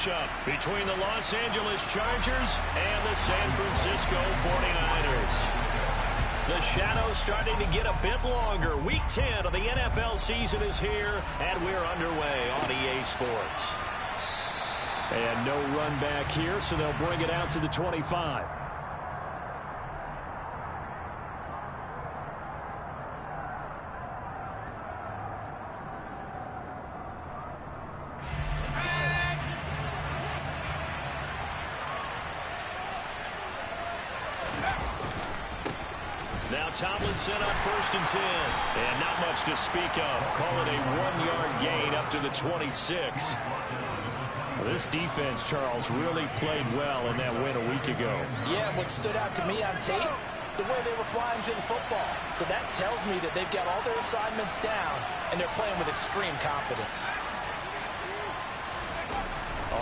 matchup between the Los Angeles Chargers and the San Francisco 49ers. The shadow's starting to get a bit longer. Week 10 of the NFL season is here, and we're underway on EA Sports. And no run back here, so they'll bring it out to the 25. Now Tomlinson on 1st and 10. And not much to speak of. Call it a 1-yard gain up to the 26. This defense, Charles, really played well in that win a week ago. Yeah, what stood out to me on tape, the way they were flying to the football. So that tells me that they've got all their assignments down, and they're playing with extreme confidence.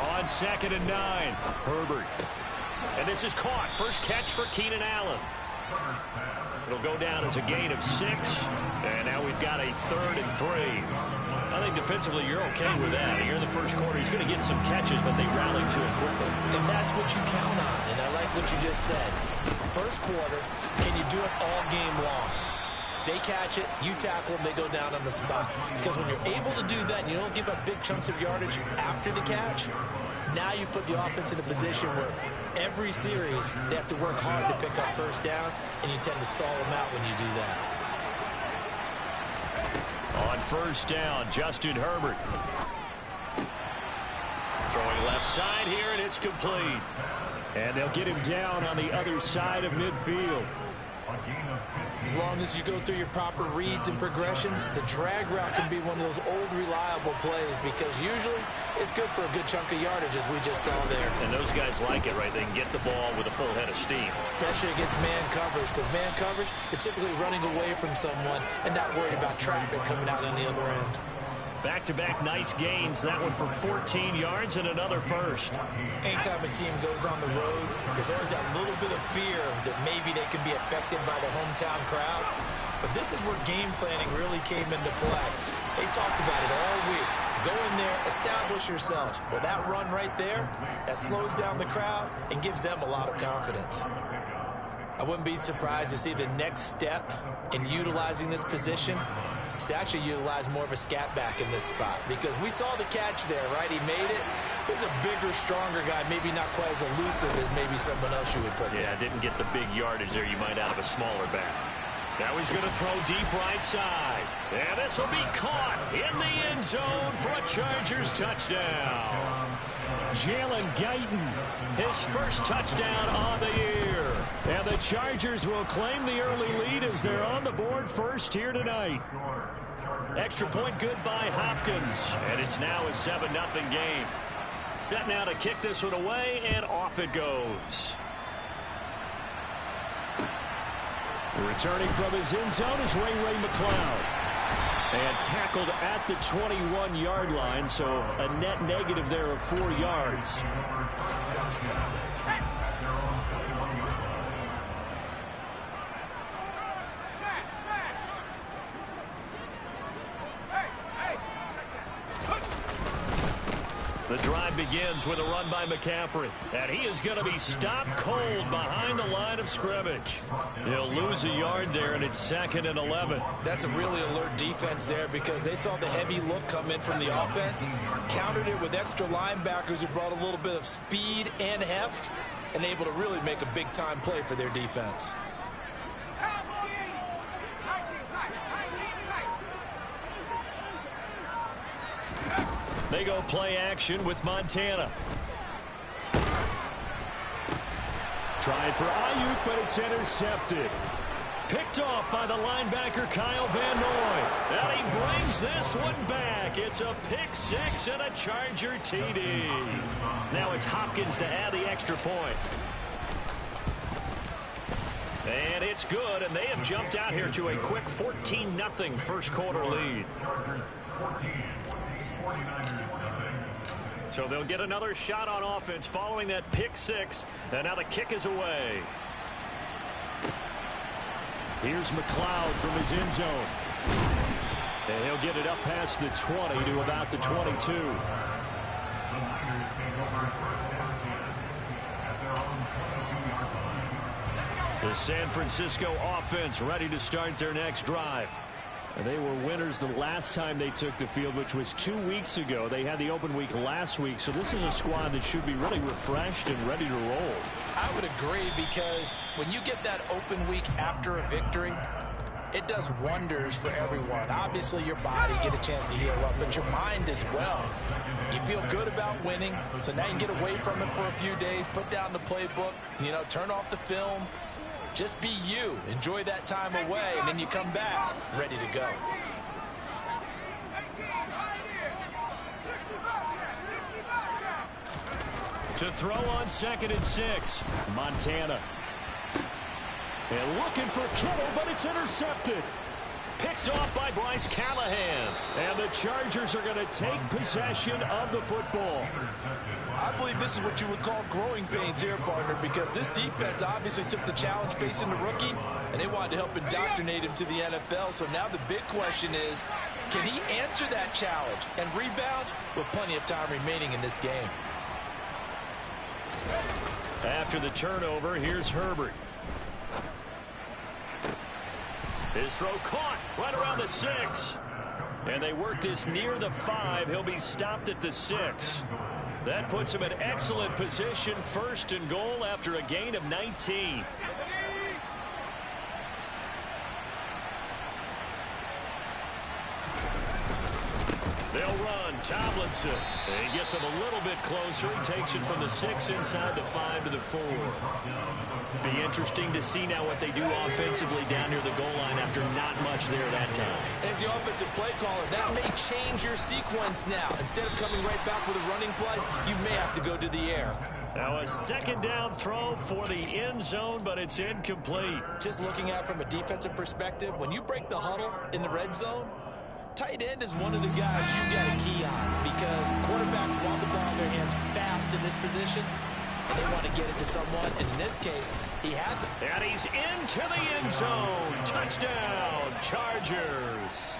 On 2nd and 9, Herbert. And this is caught. First catch for Keenan Allen. It'll go down as a gain of 6. And now we've got a 3rd and 3. I think defensively you're okay with that. Here in the first quarter, he's going to get some catches, but they rallied to him quickly. And that's what you count on, and I like what you just said. First quarter, can you do it all game long? They catch it, you tackle them, they go down on the spot. Because when you're able to do that and you don't give up big chunks of yardage after the catch, now you put the offense in a position where every series they have to work hard to pick up first downs, and you tend to stall them out when you do that. On 1st down, Justin Herbert. Throwing left side here, and it's complete. And they'll get him down on the other side of midfield. As long as you go through your proper reads and progressions, the drag route can be one of those old reliable plays because usually it's good for a good chunk of yardage, as we just saw there. And those guys like it, right? They can get the ball with a full head of steam. Especially against man coverage, because man coverage, you're typically running away from someone and not worried about traffic coming out on the other end. Back-to-back nice gains. That one for 14 yards and another first. Anytime a team goes on the road, there's always that little bit of fear that maybe they can be affected by the hometown crowd. But this is where game planning really came into play. They talked about it all week. Go in there, establish yourselves. Well, that run right there, that slows down the crowd and gives them a lot of confidence. I wouldn't be surprised to see the next step in utilizing this position is to actually utilize more of a scat back in this spot, because we saw the catch there, right? He made it. He's a bigger, stronger guy, maybe not quite as elusive as maybe someone else you would put there. Yeah, didn't get the big yardage there you might out of a smaller back. Now he's going to throw deep right side. And this will be caught in the end zone for a Chargers touchdown. Jalen Guyton, his first touchdown on the year. And the Chargers will claim the early lead as they're on the board first here tonight. Extra point good by Hopkins. And it's now a 7-0 game. Set now to kick this one away, and off it goes. Returning from his end zone is Ray McCloud. And tackled at the 21-yard line, so a net negative there of 4 yards. The drive begins with a run by McCaffrey, and he is going to be stopped cold behind the line of scrimmage. He'll lose a yard there, and it's 2nd and 11. That's a really alert defense there because they saw the heavy look come in from the offense, countered it with extra linebackers who brought a little bit of speed and heft, and able to really make a big-time play for their defense. They go play action with Montana. Tried for Ayuk, but it's intercepted. Picked off by the linebacker Kyle Van Noy. And he brings this one back. It's a pick 6 and a Charger TD. Now it's Hopkins to add the extra point. And it's good, and they have jumped out here to a quick 14-0 first quarter lead. So they'll get another shot on offense following that pick 6, and now the kick is away. Here's McCloud from his end zone. And he'll get it up past the 20 to about the 22. The San Francisco offense ready to start their next drive. They were winners the last time they took the field, which was 2 weeks ago. They had the open week last week, so this is a squad that should be really refreshed and ready to roll. I would agree, because when you get that open week after a victory, it does wonders for everyone. Obviously, your body get a chance to heal up, but your mind as well. You feel good about winning, so now you can get away from it for a few days, put down the playbook, turn off the film. Just be you. Enjoy that time away, and then you come back ready to go. To throw on 2nd and 6, Montana. And looking for Kittle, but it's intercepted. Picked off by Bryce Callahan. And the Chargers are going to take possession of the football. I believe this is what you would call growing pains here, partner, because this defense obviously took the challenge facing the rookie, and they wanted to help indoctrinate him to the NFL. So now the big question is, can he answer that challenge and rebound with plenty of time remaining in this game? After the turnover, here's Herbert. His throw caught right around the 6. And they work this near the 5. He'll be stopped at the 6. That puts him in excellent position, 1st and goal after a gain of 19. They'll run. Tomlinson. And he gets him a little bit closer. He takes it from the 6 inside the 5 to the 4. Be interesting to see now what they do offensively down near the goal line after not much there that time. As the offensive play caller, that may change your sequence now. Instead of coming right back with a running play, you may have to go to the air. Now a 2nd down throw for the end zone, but it's incomplete. Just looking at it from a defensive perspective, when you break the huddle in the red zone, tight end is one of the guys you got a key on, because quarterbacks want the ball in their hands fast in this position, and they want to get it to someone, and in this case, he had them. And he's into the end zone. Touchdown, Chargers.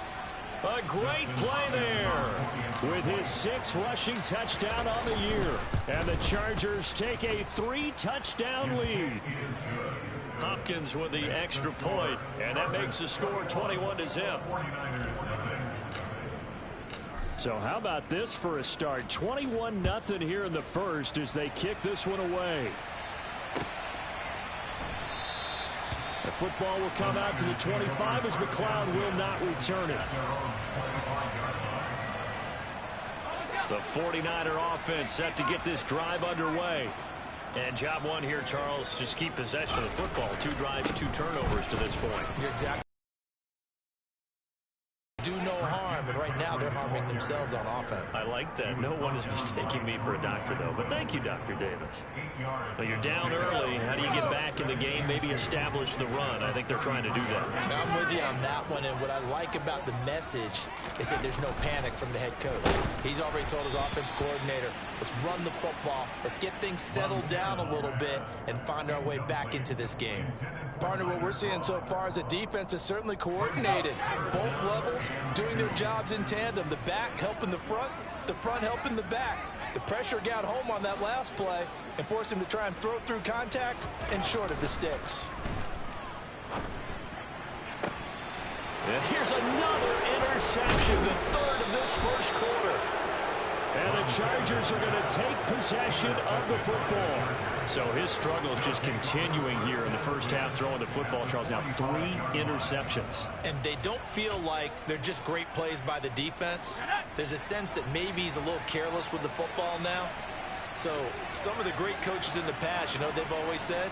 A great play there with his 6th rushing touchdown on the year. And the Chargers take a 3-touchdown lead. Hopkins with the extra point, and that makes the score 21-0. So how about this for a start? 21-0 here in the first as they kick this one away. The football will come out to the 25 as McLeod will not return it. The 49er offense set to get this drive underway. And job one here, Charles, just keep possession of the football. 2 drives, 2 turnovers to this point. You're exactly. Do no harm, and right now they're harming themselves on offense. I like that. No one is mistaking me for a doctor, though. But thank you, Dr. Davis. Well, you're down early. How do you get back in the game, maybe establish the run? I think they're trying to do that. Now, I'm with you on that one, and what I like about the message is that there's no panic from the head coach. He's already told his offense coordinator, let's run the football, let's get things settled down a little bit, and find our way back into this game. Partner, what we're seeing so far is the defense is certainly coordinated. Both levels doing their jobs in tandem. The back helping the front helping the back. The pressure got home on that last play and forced him to try and throw through contact and short of the sticks. And here's another interception, the 3rd of this first quarter. And the Chargers are going to take possession of the football. So his struggle is just continuing here in the first half, throwing the football, Charles. Now 3 interceptions. And they don't feel like they're just great plays by the defense. There's a sense that maybe he's a little careless with the football now. So some of the great coaches in the past, they've always said,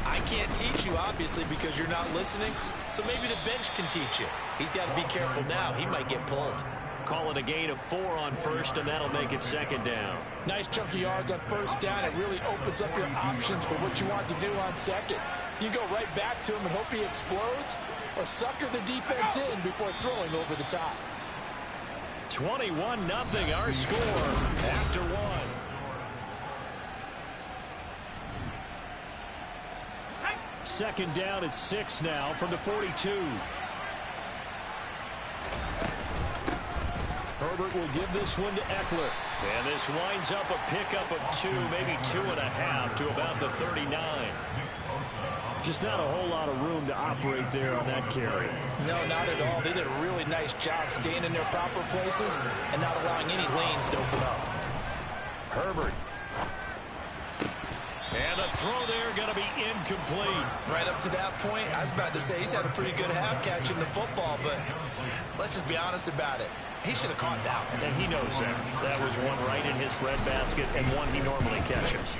I can't teach you, obviously, because you're not listening. So maybe the bench can teach you. He's got to be careful now. He might get pulled. Call it a gain of 4 on first, and that'll make it 2nd down. Nice chunk of yards on first down. It really opens up your options for what you want to do on second. You go right back to him and hope he explodes, or sucker the defense in before throwing over the top. 21-0 our score after 1. Second down at 6 now from the 42. Herbert will give this one to Eckler. And this winds up a pickup of 2, maybe 2.5 to about the 39. Just not a whole lot of room to operate there on that carry. No, not at all. They did a really nice job staying in their proper places and not allowing any lanes to open up. Herbert. And the throw there going to be incomplete. Right up to that point, I was about to say he's had a pretty good half catching the football, but let's just be honest about it. He should have caught that one. And he knows that. That was one right in his breadbasket and one he normally catches.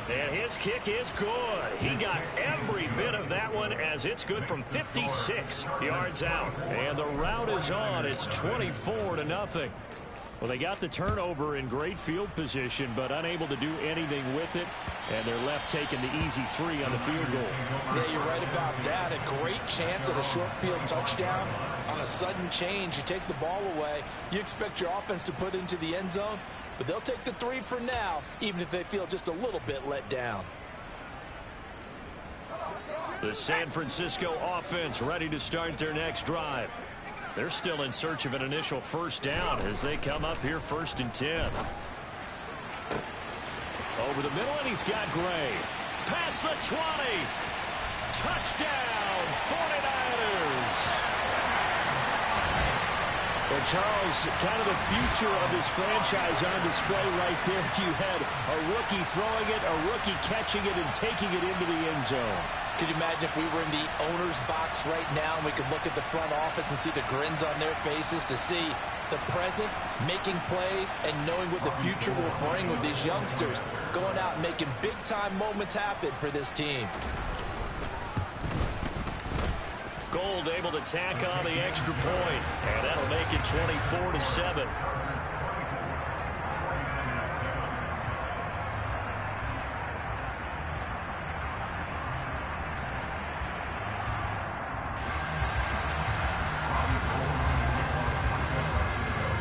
And his kick is good. He got every bit of that one as it's good from 56 yards out. And the route is on. It's 24-0. Well, they got the turnover in great field position, but unable to do anything with it. And they're left taking the easy 3 on the field goal. Yeah, you're right about that. A great chance at a short field touchdown. On a sudden change, you take the ball away. You expect your offense to put into the end zone, but they'll take the 3 for now, even if they feel just a little bit let down. The San Francisco offense ready to start their next drive. They're still in search of an initial first down as they come up here 1st and 10. Over the middle, and he's got Gray. Past the 20. Touchdown, 49ers. Well, Charles, kind of the future of this franchise on display right there. You had a rookie throwing it, a rookie catching it, and taking it into the end zone. Could you imagine if we were in the owner's box right now and we could look at the front office and see the grins on their faces to see the present, making plays, and knowing what the future will bring with these youngsters going out and making big-time moments happen for this team. Gold able to tack on the extra point, and that'll make it 24-7.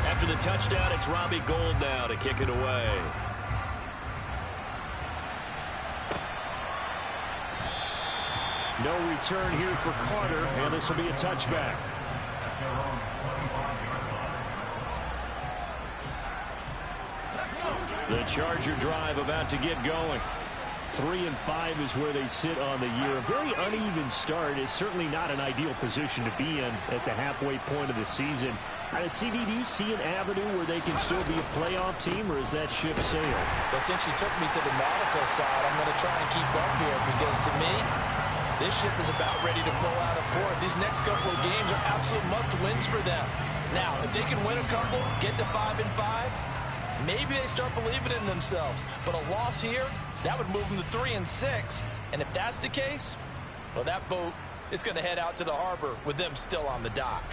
After the touchdown, it's Robbie Gould now to kick it away. No return here for Carter, and this will be a touchback. The Charger drive about to get going. 3-5 is where they sit on the year. A very uneven start is certainly not an ideal position to be in at the halfway point of the season. CD, do you see an avenue where they can still be a playoff team, or is that ship sailed? Well, since you took me to the nautical side, I'm going to try and keep up here because, to me, this ship is about ready to pull out of port. These next couple of games are absolute must-wins for them. Now, if they can win a couple, get to 5-5, maybe they start believing in themselves. But a loss here, that would move them to 3-6. And if that's the case, well, that boat is going to head out to the harbor with them still on the dock.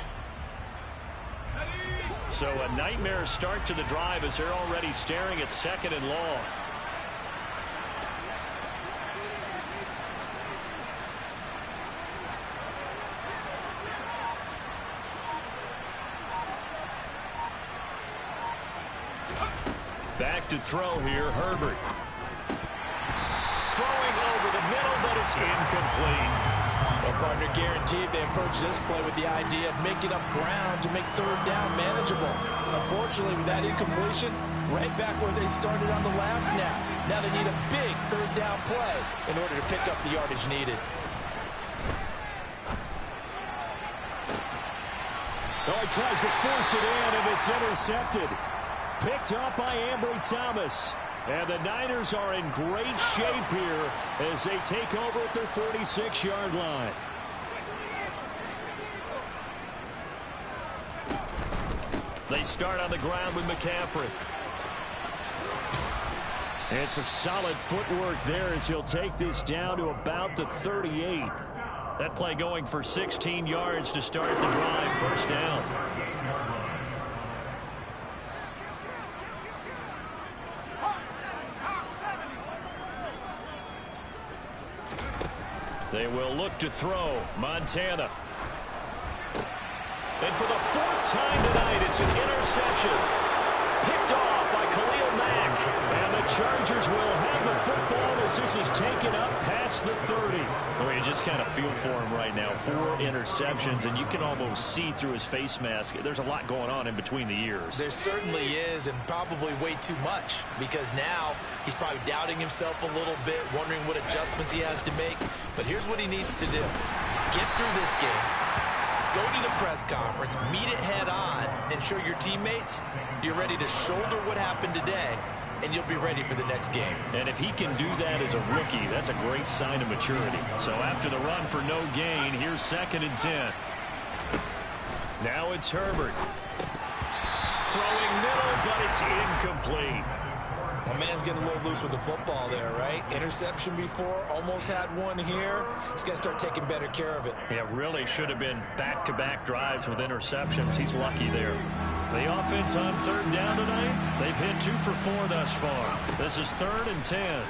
So a nightmare start to the drive as they're already staring at 2nd and long. Back to throw here, Herbert. Throwing over the middle, but it's incomplete. Well, partner, guaranteed they approach this play with the idea of making up ground to make 3rd down manageable. Unfortunately, with that incompletion, right back where they started on the last snap. Now they need a big 3rd down play in order to pick up the yardage needed. Oh, he tries to force it in, and it's intercepted. Picked up by Ambry Thomas. And the Niners are in great shape here as they take over at their 46-yard line. They start on the ground with McCaffrey. And some solid footwork there as he'll take this down to about the 38. That play going for 16 yards to start the drive. 1st down. They will look to throw. Montana. And for the 4th time tonight, it's an interception. Picked off by Khalil Mack. And the Chargers will have the football to as this is taken up past the 30. Well, you just kind of feel for him right now. 4 interceptions, and you can almost see through his face mask. There's a lot going on in between the ears. There certainly is, and probably way too much, because now he's probably doubting himself a little bit, wondering what adjustments he has to make. But here's what he needs to do. Get through this game, go to the press conference, meet it head on, and show your teammates you're ready to shoulder what happened today, and you'll be ready for the next game. And if he can do that as a rookie, that's a great sign of maturity. So after the run for no gain, here's 2nd and 10. Now it's Herbert. Throwing middle, but it's incomplete. My man's getting a little loose with the football there, right? Interception before, almost had one here. He's got to start taking better care of it. Yeah, really should have been back-to-back drives with interceptions. He's lucky there. The offense on 3rd down tonight, they've hit 2 for 4 thus far. This is 3rd and 10.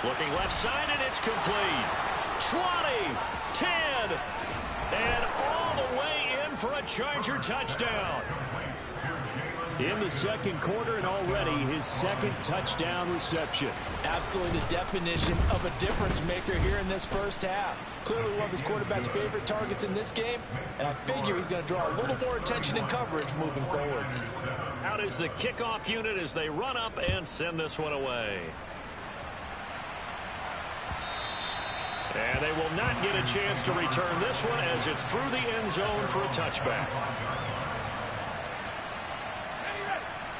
Looking left side, and it's complete. 20, 10, and all the way in for a Charger touchdown. In the 2nd quarter, and already his 2nd touchdown reception. Absolutely the definition of a difference maker here in this first half. Clearly one of his quarterback's favorite targets in this game, and I figure he's going to draw a little more attention and coverage moving forward. Out is the kickoff unit as they run up and send this one away. And they will not get a chance to return this one as it's through the end zone for a touchback.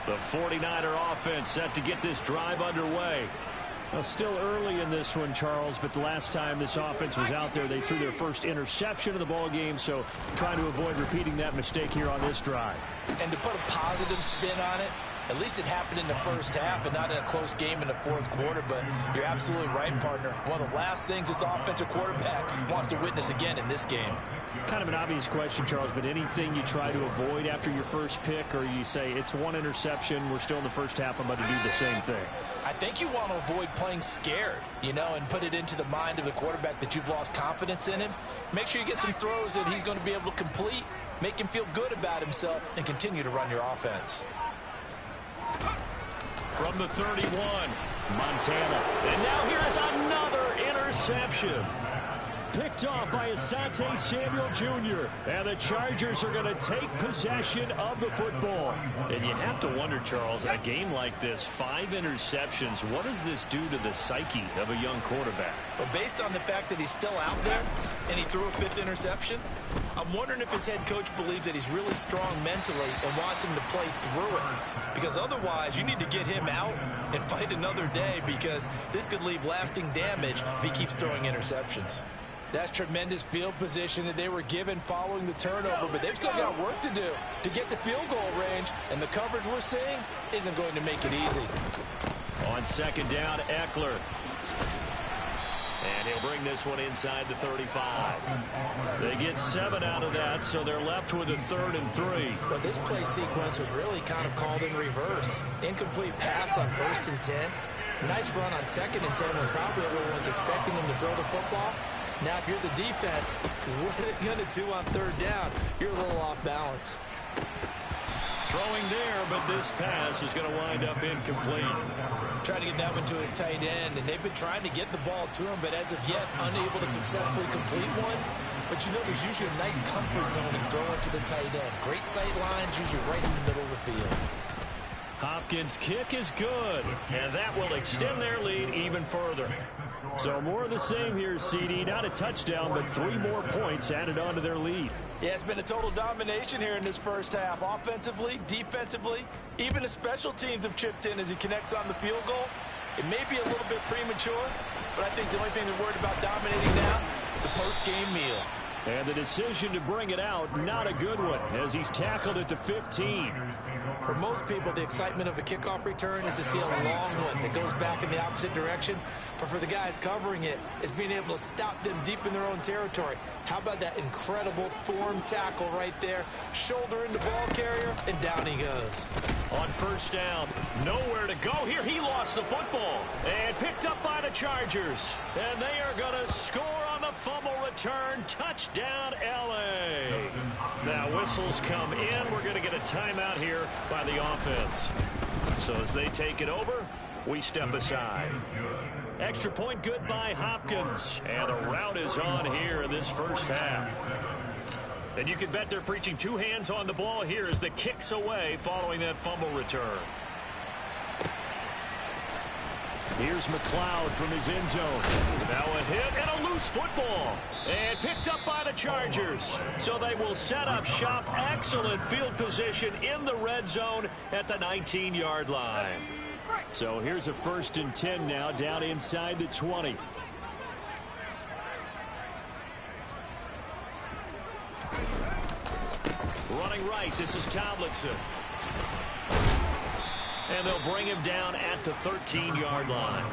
The 49er offense set to get this drive underway. Well, still early in this one, Charles, but the last time this offense was out there, they threw their first interception of the ball game, so trying to avoid repeating that mistake here on this drive. And to put a positive spin on it, at least it happened in the first half and not in a close game in the 4th quarter, but you're absolutely right, partner. One of the last things this offensive quarterback wants to witness again in this game. Kind of an obvious question, Charles, but anything you try to avoid after your first pick, or you say it's 1 interception, we're still in the first half, I'm going to do the same thing? I think you want to avoid playing scared, and put it into the mind of the quarterback that you've lost confidence in him. Make sure you get some throws that he's going to be able to complete, make him feel good about himself, and continue to run your offense. From the 31, Montana. And now here's another interception. Picked off by Asante Samuel Jr. And the Chargers are going to take possession of the football. And you have to wonder, Charles, a game like this, 5 interceptions, what does this do to the psyche of a young quarterback? But based on the fact that he's still out there and he threw a 5th interception, I'm wondering if his head coach believes that he's really strong mentally and wants him to play through it. Because otherwise, you need to get him out and fight another day, because this could leave lasting damage if he keeps throwing interceptions. That's tremendous field position that they were given following the turnover, but they've still got work to do to get the field goal range, and the coverage we're seeing isn't going to make it easy. On 2nd down, Eckler. And he'll bring this one inside the 35. They get 7 out of that, so they're left with a 3rd and 3. But this play sequence was really kind of called in reverse. Incomplete pass on 1st and 10. Nice run on 2nd and 10 when probably everyone was expecting him to throw the football. Now, if you're the defense, what are they going to do on 3rd down? You're a little off balance. Throwing there, but this pass is going to wind up incomplete. Trying to get that one to his tight end, and they've been trying to get the ball to him, but as of yet, unable to successfully complete one. But there's usually a nice comfort zone in throwing to the tight end. Great sight lines, usually right in the middle of the field. Hopkins' kick is good, and that will extend their lead even further. So more of the same here, CD. Not a touchdown, but 3 more points added on to their lead. Yeah, it's been a total domination here in this first half. Offensively, defensively, even the special teams have chipped in as he connects on the field goal. It may be a little bit premature, but I think the only thing they're worried about dominating now, the post-game meal. And the decision to bring it out, not a good one, as he's tackled at the 15. For most people, the excitement of a kickoff return is to see a long one that goes back in the opposite direction. But for the guys covering it, it's being able to stop them deep in their own territory. How about that incredible form tackle right there? Shoulder in the ball carrier, and down he goes. On 1st down, nowhere to go here. He lost the football and picked up by the Chargers. And they are going to score on the fumble return. Touchdown, L.A. Now whistles come in. We're going to get a timeout here by the offense. So as they take it over, We step aside. Extra point good by Hopkins. And the route is on here in this first half. And you can bet they're preaching two hands on the ball here as the kick's away following that fumble return. Here's McLeod from his end zone. Now a hit and a loose football. And picked up by the Chargers. So they will set up shop. Excellent field position in the red zone at the 19-yard line. So here's a 1st and 10 now, down inside the 20. Running right, this is Tomlinson. And they'll bring him down at the 13-yard line.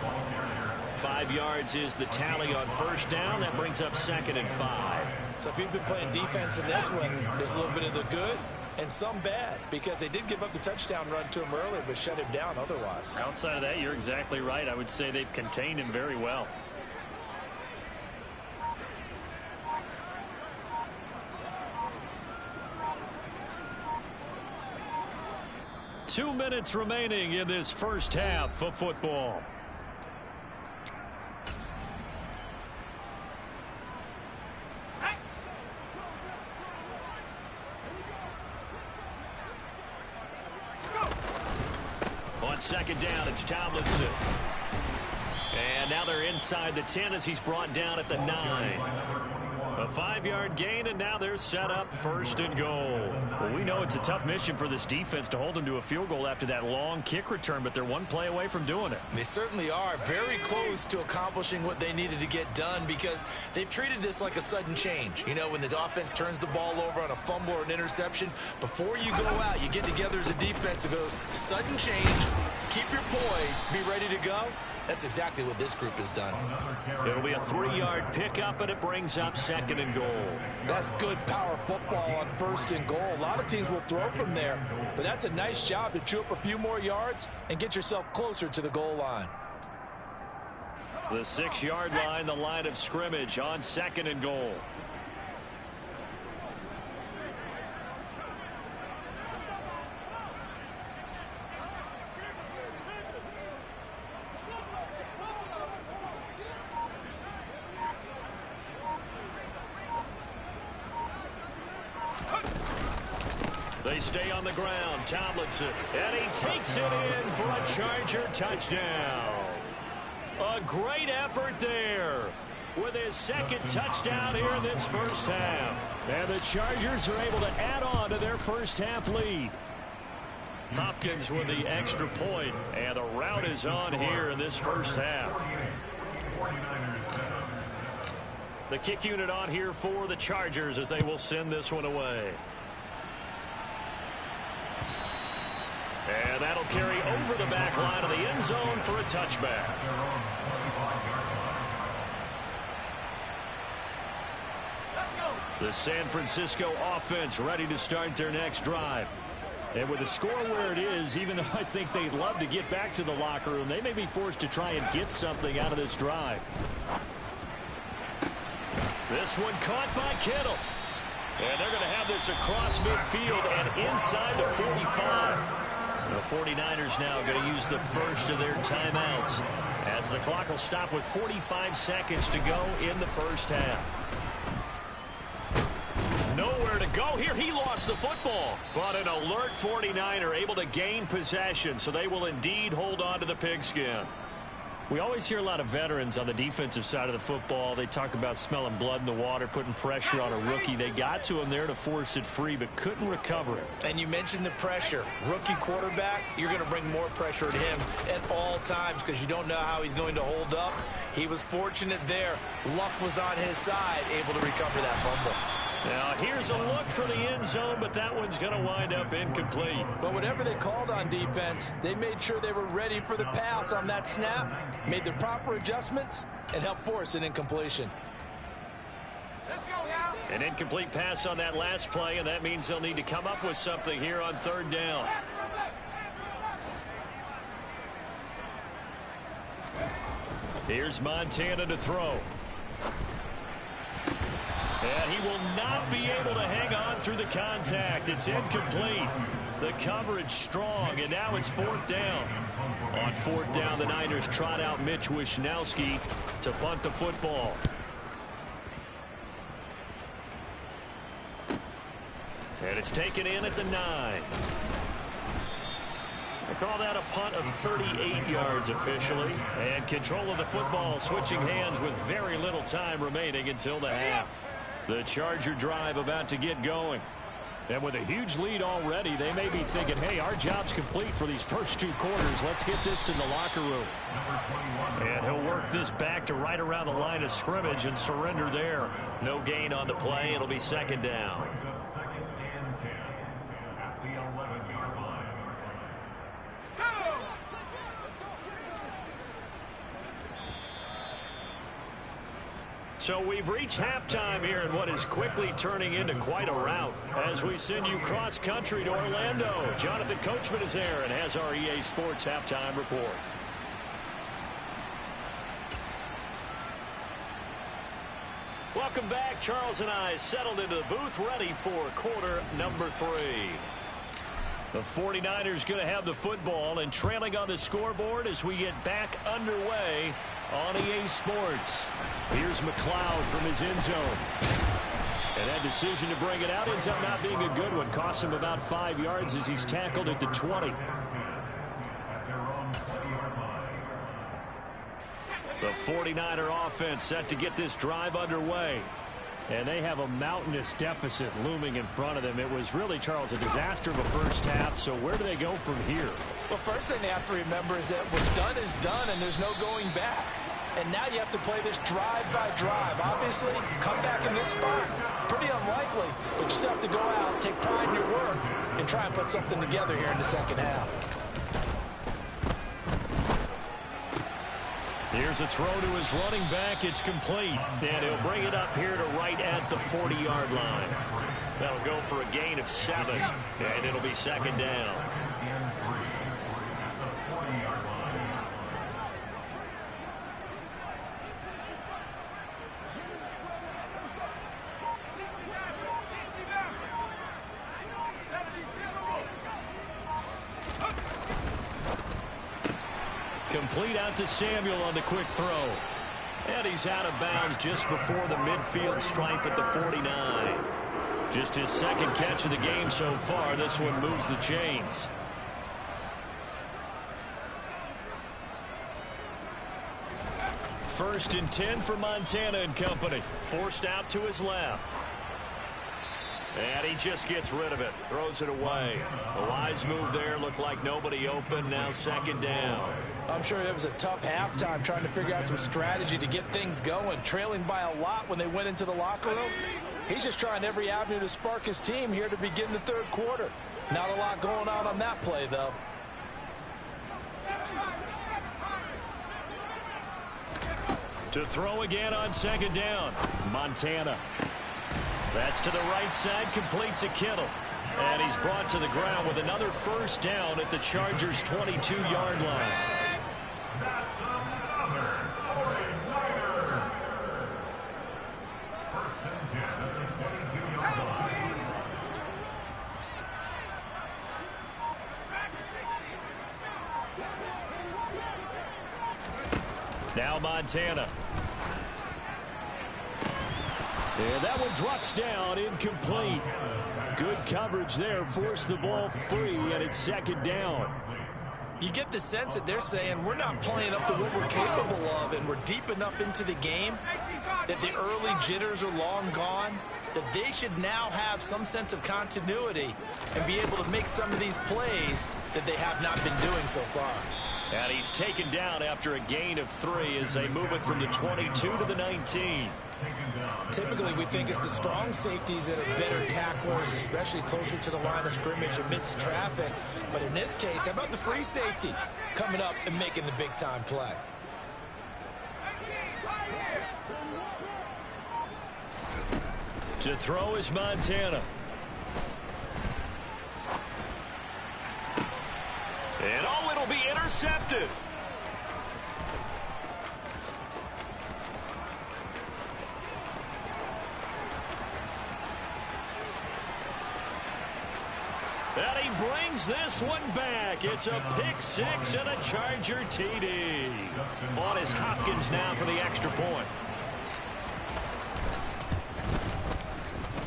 5 yards is the tally on first down. That brings up 2nd and 5. So if you've been playing defense in this one, there's a little bit of the good and some bad, because they did give up the touchdown run to him earlier, but shut him down otherwise. Outside of that, you're exactly right. I would say they've contained him very well. Two minutes remaining in this first half of football. On 2nd down, it's Tomlinson. And now they're inside the 10 as he's brought down at the 9. A 5-yard gain, and now they're set up 1st and goal. Well, we know it's a tough mission for this defense to hold them to a field goal after that long kick return, but they're one play away from doing it. They certainly are very close to accomplishing what they needed to get done, because they've treated this like a sudden change. You know, when the offense turns the ball over on a fumble or an interception, before you go out, you get together as a defense to go, sudden change, keep your poise, be ready to go. That's exactly what this group has done. It'll be a 3-yard pickup, and it brings up 2nd and goal. That's good power football on 1st and goal. A lot of teams will throw from there, but that's a nice job to chew up a few more yards and get yourself closer to the goal line. The 6-yard line, the line of scrimmage on 2nd and goal. They stay on the ground. Tomlinson, and he takes it in for a Charger touchdown. A great effort there with his 2nd touchdown here in this first half. And the Chargers are able to add on to their first half lead. Hopkins with the extra point, and the route is on here in this first half. The kick unit on here for the Chargers as they will send this one away. And that'll carry over the back line of the end zone for a touchback. The San Francisco offense ready to start their next drive. And with the score where it is, even though I think they'd love to get back to the locker room, they may be forced to try and get something out of this drive. This one caught by Kittle. And they're going to have this across midfield and inside the 45. The 49ers now going to use the first of their timeouts as the clock will stop with 45 seconds to go in the first half. Nowhere to go here. He lost the football, but an alert 49er able to gain possession, so they will indeed hold on to the pigskin. We always hear a lot of veterans on the defensive side of the football. They talk about smelling blood in the water, putting pressure on a rookie. They got to him there to force it free, but couldn't recover it. And you mentioned the pressure. Rookie quarterback, you're going to bring more pressure to him at all times because you don't know how he's going to hold up. He was fortunate there. Luck was on his side, able to recover that fumble. Now, here's a look for the end zone, but that one's going to wind up incomplete. But whatever they called on defense, they made sure they were ready for the pass on that snap, made the proper adjustments, and helped force an incompletion. An incomplete pass on that last play, and that means they'll need to come up with something here on 3rd down. Here's Montana to throw. And he will not be able to hang on through the contact. It's incomplete. The coverage strong, and now it's 4th down. On 4th down, the Niners trot out Mitch Wishnowski to punt the football. And it's taken in at the 9. They call that a punt of 38 yards officially. And control of the football switching hands with very little time remaining until the half. The Charger drive about to get going. And with a huge lead already, they may be thinking, hey, our job's complete for these first 2 quarters. Let's get this to the locker room. And he'll work this back to right around the line of scrimmage and surrender there. No gain on the play. It'll be 2nd down. So we've reached halftime here in what is quickly turning into quite a rout as we send you cross-country to Orlando. Jonathan Coachman is there and has our EA Sports halftime report. Welcome back. Charles and I settled into the booth ready for quarter number 3. The 49ers going to have the football and trailing on the scoreboard as we get back underway on EA Sports. Here's McLeod from his end zone. And that decision to bring it out ends up not being a good one. Costs him about 5 yards as he's tackled at the 20. The 49er offense set to get this drive underway. And they have a mountainous deficit looming in front of them. It was really, Charles, a disaster of a first half. So where do they go from here? Well, first thing they have to remember is that what's done is done, and there's no going back. And now you have to play this drive by drive. Obviously, come back in this spot. Pretty unlikely, but you still have to go out, take pride in your work, and try and put something together here in the second half. Here's a throw to his running back. It's complete. And he'll bring it up here to right at the 40-yard line. That'll go for a gain of 7. And it'll be 2nd down. Complete out to Samuel on the quick throw. And he's out of bounds just before the midfield stripe at the 49. Just his 2nd catch of the game so far. This one moves the chains. First and 10 for Montana and company. Forced out to his left. And he just gets rid of it. Throws it away. A wise move there. Looked like nobody open. Now 2nd down. I'm sure it was a tough halftime trying to figure out some strategy to get things going. Trailing by a lot when they went into the locker room. He's just trying every avenue to spark his team here to begin the 3rd quarter. Not a lot going on that play, though. To throw again on 2nd down. Montana. That's to the right side, complete to Kittle. And he's brought to the ground with another first down at the Chargers' 22-yard line. Now Montana. And that one drops down, incomplete. Good coverage there, forced the ball free, and it's 2nd down. You get the sense that they're saying we're not playing up to what we're capable of, and we're deep enough into the game that the early jitters are long gone, that they should now have some sense of continuity and be able to make some of these plays that they have not been doing so far. And he's taken down after a gain of 3 as they move it from the 22 to the 19. Typically, we think it's the strong safeties that are better tacklers, especially closer to the line of scrimmage amidst traffic. But in this case, how about the free safety coming up and making the big-time play? To throw is Montana. And oh, it'll be intercepted. And he brings brings this one back. It's a pick six and a Charger TD. On is Hopkins now for the extra point.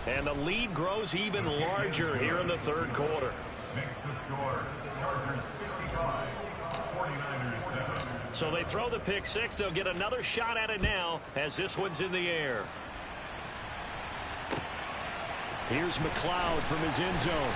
And the lead grows even larger here in the third quarter. Makes the score, Chargers 55, 49ers 7. So they throw the pick six. They'll get another shot at it now as this one's in the air. Here's McLeod from his end zone.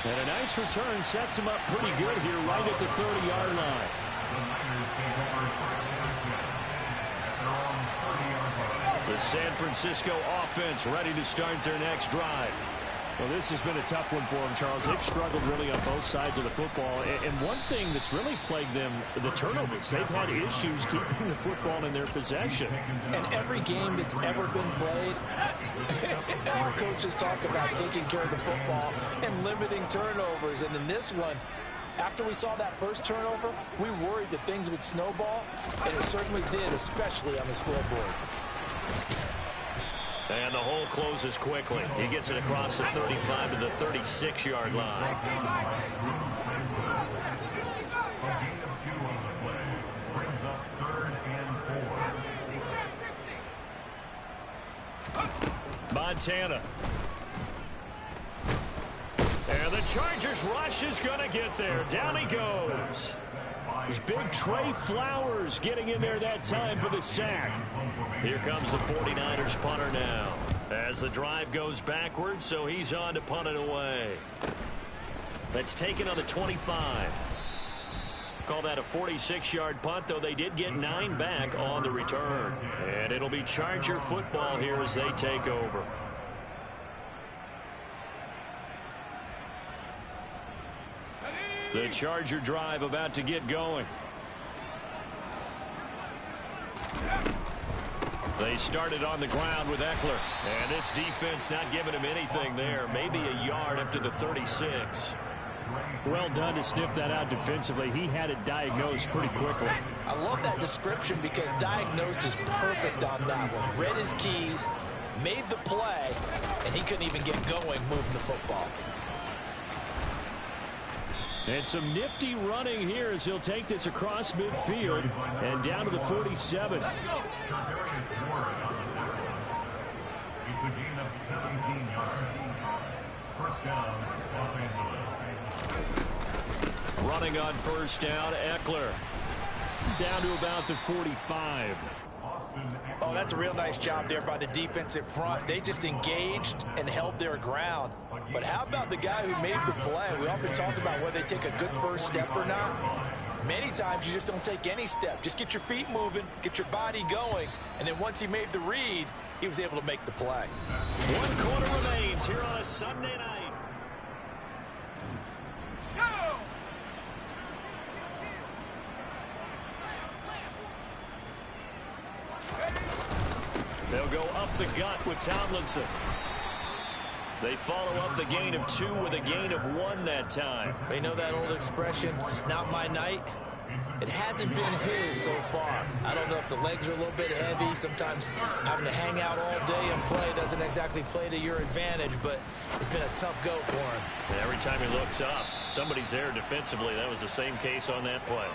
And a nice return sets him up pretty good here right at the 30-yard line. The Niners take over first and 10 at their own 30-yard line. The San Francisco offense ready to start their next drive. Well, this has been a tough one for them, Charles. They've struggled really on both sides of the football. And one thing that's really plagued them, the turnovers. They've had issues keeping the football in their possession. And every game that's ever been played, our coaches talk about taking care of the football and limiting turnovers. And in this one, after we saw that first turnover, we worried that things would snowball, and it certainly did, especially on the scoreboard. And the hole closes quickly. He gets it across the 35 to the 36-yard line. A gain of 2 on the play brings up 3rd and 4. Montana. And the Chargers rush is going to get there. Down he goes. It's big Trey Flowers getting in there that time for the sack. Here comes the 49ers punter now. As the drive goes backwards, so he's on to punt it away. That's taken on the 25. Call that a 46-yard punt, though they did get 9 back on the return. And it'll be Charger football here as they take over. The Charger drive about to get going. They started on the ground with Eckler. And this defense not giving him anything there. Maybe a yard up to the 36. Well done to sniff that out defensively. He had it diagnosed pretty quickly. I love that description because diagnosed is perfect on that one. Read his keys, made the play, and he couldn't even get going moving the football. And some nifty running here as he'll take this across midfield and down to the 47. Chargerius Ward on the first. He's a gain of 17 yards. First down, Los Angeles. Running on first down, Eckler. Down to about the 45. Oh, that's a real nice job there by the defensive front. They just engaged and held their ground. But how about the guy who made the play? We often talk about whether they take a good first step or not. Many times you just don't take any step. Just get your feet moving, get your body going, and then once he made the read, he was able to make the play. 1 quarter remains here on a Sunday night. They'll go up the gut with Tomlinson. They follow up the gain of 2 with a gain of 1 that time. You know that old expression, it's not my night? It hasn't been his so far. I don't know if the legs are a little bit heavy. Sometimes having to hang out all day and play doesn't exactly play to your advantage, but it's been a tough go for him. And every time he looks up, somebody's there defensively. That was the same case on that play.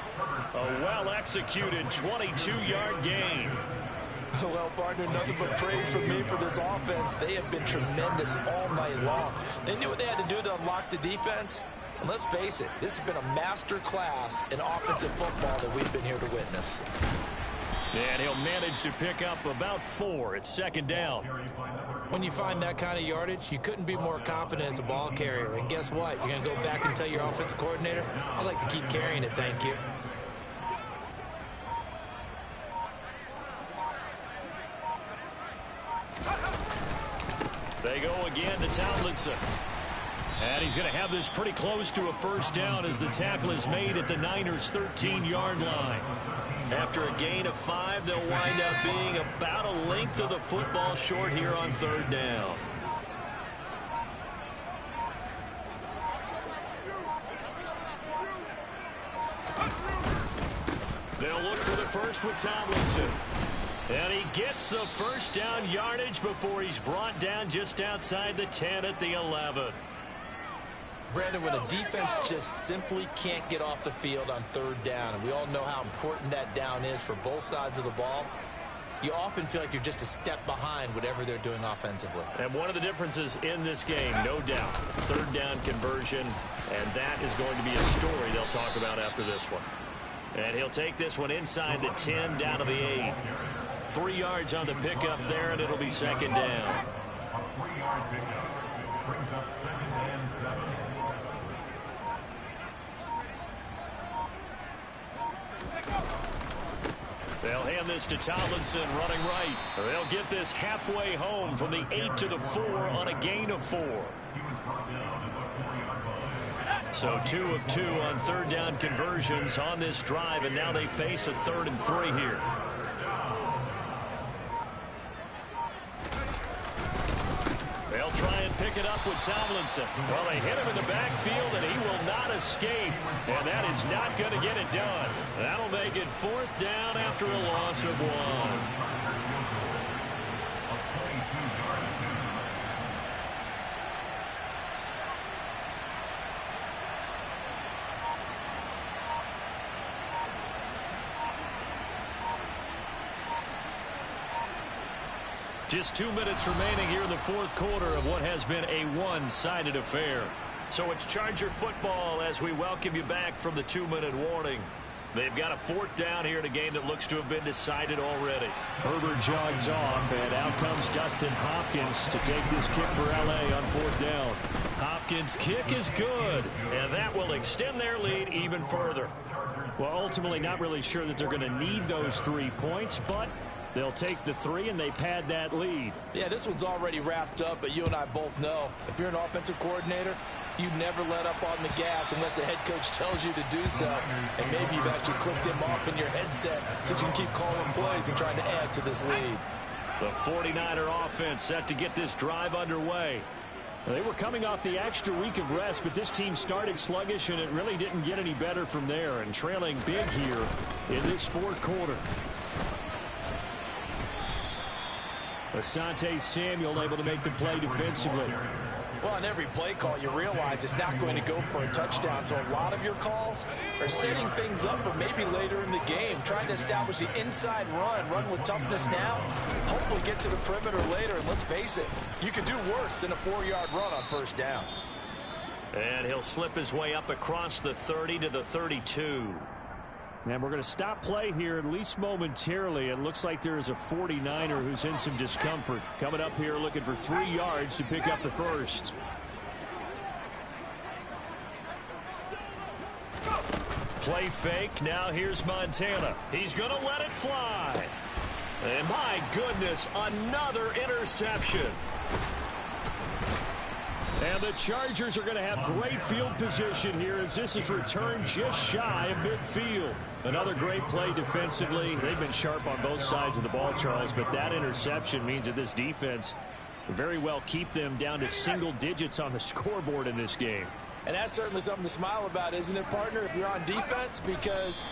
A well-executed 22-yard gain. Well, partner, nothing but praise from me for this offense. They have been tremendous all night long. They knew what they had to do to unlock the defense. And let's face it, this has been a master class in offensive football that we've been here to witness. And he'll manage to pick up about 4 at second down. When you find that kind of yardage, you couldn't be more confident as a ball carrier. And guess what? You're going to go back and tell your offensive coordinator, I'd like to keep carrying it, thank you. They go again to Tomlinson. And he's going to have this pretty close to a first down as the tackle is made at the Niners' 13-yard line. After a gain of 5, they'll wind up being about a length of the football short here on third down. They'll look for the first with Tomlinson. And he gets the first down yardage before he's brought down just outside the 10 at the 11. Brandon, when a defense just simply can't get off the field on third down, and we all know how important that down is for both sides of the ball, you often feel like you're just a step behind whatever they're doing offensively. And one of the differences in this game, no doubt, third down conversion, and that is going to be a story they'll talk about after this one. And he'll take this one inside the 10, down to the 8. 3 yards on the pickup there, and it'll be second down. A 3-yard pickup brings up 2nd and 7. They'll hand this to Tomlinson, running right. They'll get this halfway home from the 8 to the 4 on a gain of 4. So 2 of 2 on third down conversions on this drive, and now they face a 3rd and 3 here. They'll try and pick it up with Tomlinson. Well, they hit him in the backfield, and he will not escape. And that is not going to get it done. That'll make it 4th down after a loss of 1. Just 2 minutes remaining here in the 4th quarter of what has been a one-sided affair. So it's Charger football as we welcome you back from the 2-minute warning. They've got a 4th down here in a game that looks to have been decided already. Herbert jogs off, and out comes Dustin Hopkins to take this kick for L.A. on 4th down. Hopkins' kick is good, and that will extend their lead even further. Well, ultimately not really sure that they're going to need those 3 points, but they'll take the 3, and they pad that lead. Yeah, this one's already wrapped up, but you and I both know if you're an offensive coordinator, you never let up on the gas unless the head coach tells you to do so. And maybe you've actually clicked him off in your headset so you can keep calling plays and trying to add to this lead. The 49er offense set to get this drive underway. They were coming off the extra week of rest, but this team started sluggish, and it really didn't get any better from there, and trailing big here in this 4th quarter. Asante Samuel able to make the play defensively. Well, on every play call, you realize it's not going to go for a touchdown. So a lot of your calls are setting things up for maybe later in the game, trying to establish the inside run with toughness now, hopefully get to the perimeter later. And let's face it, you could do worse than a 4-yard run on 1st down. And he'll slip his way up across the 30 to the 32. And we're going to stop play here, at least momentarily. It looks like there is a 49er who's in some discomfort. Coming up here looking for 3 yards to pick up the 1st. Play fake. Now here's Montana. He's going to let it fly. And my goodness, another interception. And the Chargers are going to have great field position here as this is returned just shy of midfield. Another great play defensively. They've been sharp on both sides of the ball, Charles, but that interception means that this defense very well keep them down to single digits on the scoreboard in this game. And that's certainly something to smile about, isn't it, partner, if you're on defense? Because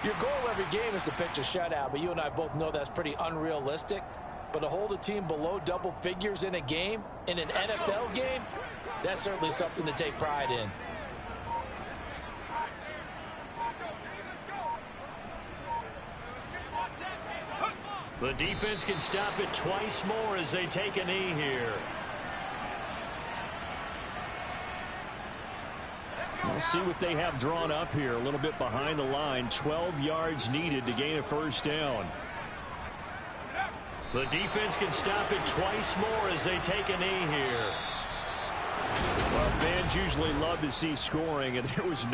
your goal every game is to pitch a shutout, but you and I both know that's pretty unrealistic. But to hold a team below double figures in a game, in an NFL game, that's certainly something to take pride in. The defense can stop it twice more as they take a knee here. We'll see what they have drawn up here. A little bit behind the line. 12 yards needed to gain a 1st down. The defense can stop it twice more as they take a knee here. Well, fans usually love to see scoring, and there was no